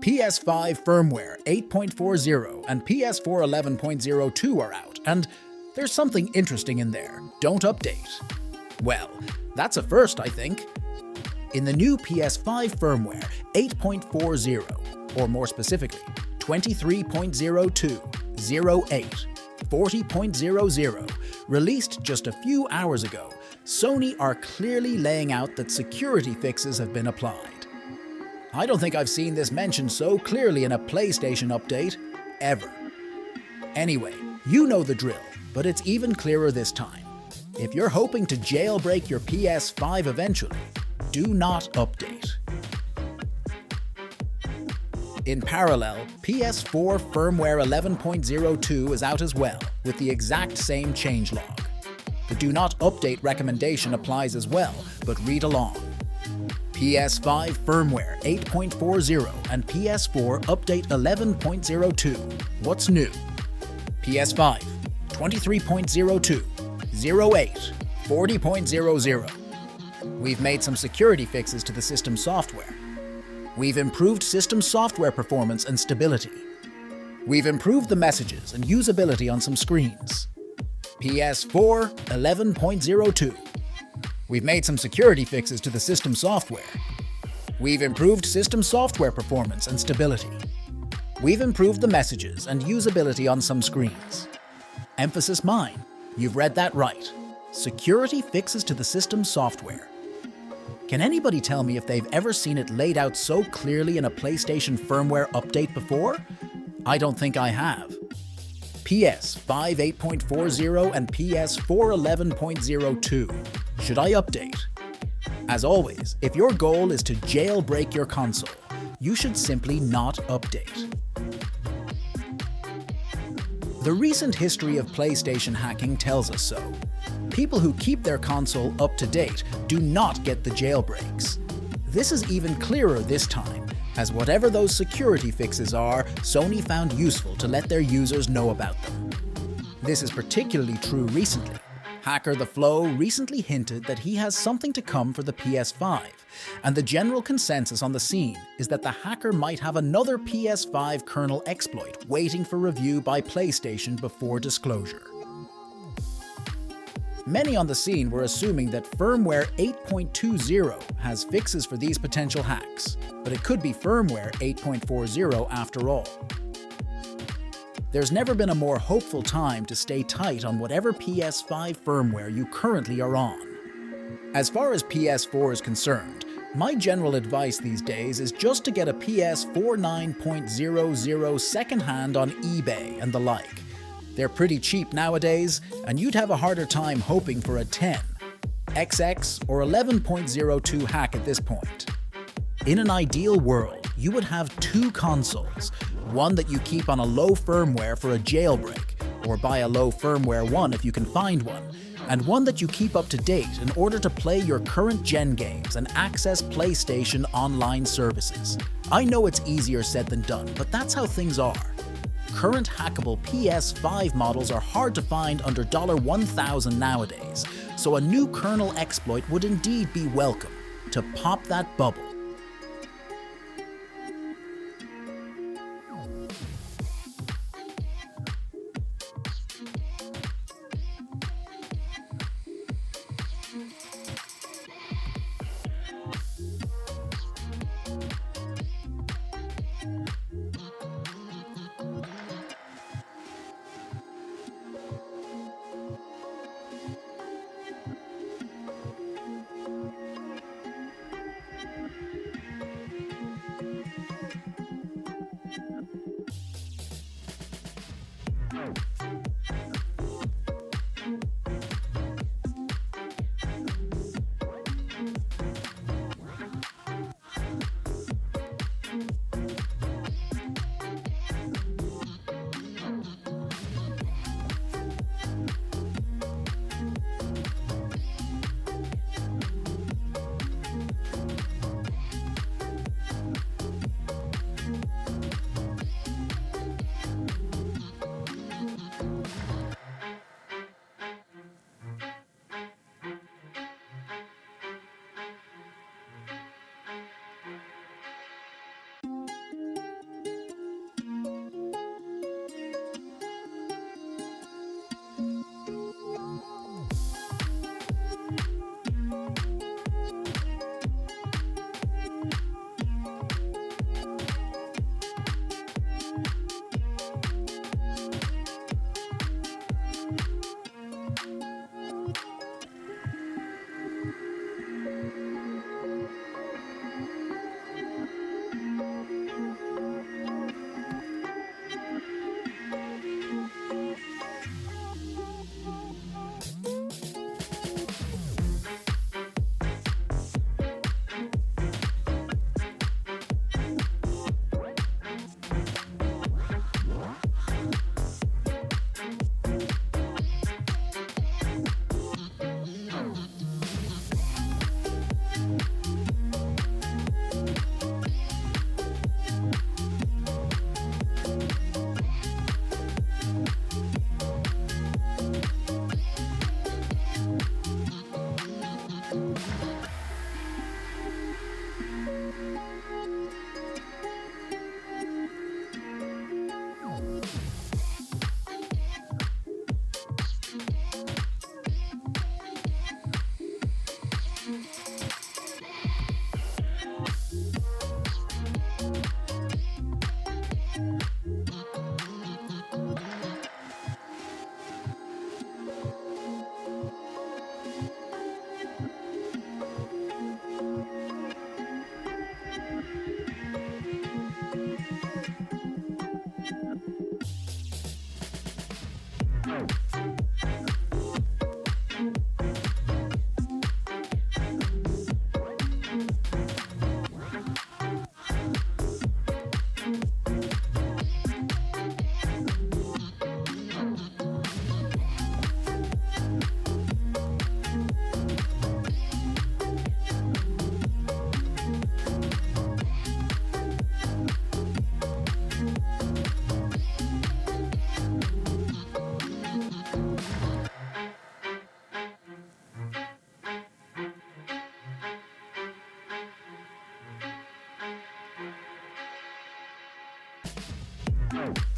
PS5 Firmware 8.40 and PS4 11.02 are out, and there's something interesting in there. Don't update. Well, that's a first, I think. In the new PS5 Firmware 8.40, or more specifically, 23.02, 08, 40.00, released just a few hours ago, Sony are clearly laying out that security fixes have been applied. I don't think I've seen this mentioned so clearly in a PlayStation update, ever. Anyway, you know the drill, but it's even clearer this time. If you're hoping to jailbreak your PS5 eventually, do not update. In parallel, PS4 Firmware 11.02 is out as well, with the exact same changelog. The Do Not Update recommendation applies as well, but read along. PS5 Firmware 8.40 and PS4 Update 11.02. What's new? PS5 23.02, 08, 40.00. We've made some security fixes to the system software. We've improved system software performance and stability. We've improved the messages and usability on some screens. PS4 11.02. We've made some security fixes to the system software. We've improved system software performance and stability. We've improved the messages and usability on some screens. Emphasis mine, you've read that right. Security fixes to the system software. Can anybody tell me if they've ever seen it laid out so clearly in a PlayStation firmware update before? I don't think I have. PS5 8.40 and PS4 11.02. Should I update? As always, if your goal is to jailbreak your console, you should simply not update. The recent history of PlayStation hacking tells us so. People who keep their console up to date do not get the jailbreaks. This is even clearer this time, as whatever those security fixes are, Sony found useful to let their users know about them. This is particularly true recently. Hacker The Flow recently hinted that he has something to come for the PS5, and the general consensus on the scene is that the hacker might have another PS5 kernel exploit waiting for review by PlayStation before disclosure. Many on the scene were assuming that firmware 8.20 has fixes for these potential hacks, but it could be firmware 8.40 after all. There's never been a more hopeful time to stay tight on whatever PS5 firmware you currently are on. As far as PS4 is concerned, my general advice these days is just to get a PS4 9.00 secondhand on eBay and the like. They're pretty cheap nowadays, and you'd have a harder time hoping for a 10, XX, or 11.02 hack at this point. In an ideal world, you would have two consoles, one that you keep on a low firmware for a jailbreak, or buy a low firmware one if you can find one, and one that you keep up to date in order to play your current gen games and access PlayStation online services. I know it's easier said than done, but that's how things are. Current hackable PS5 models are hard to find under $1,000 nowadays, so a new kernel exploit would indeed be welcome to pop that bubble. Oh.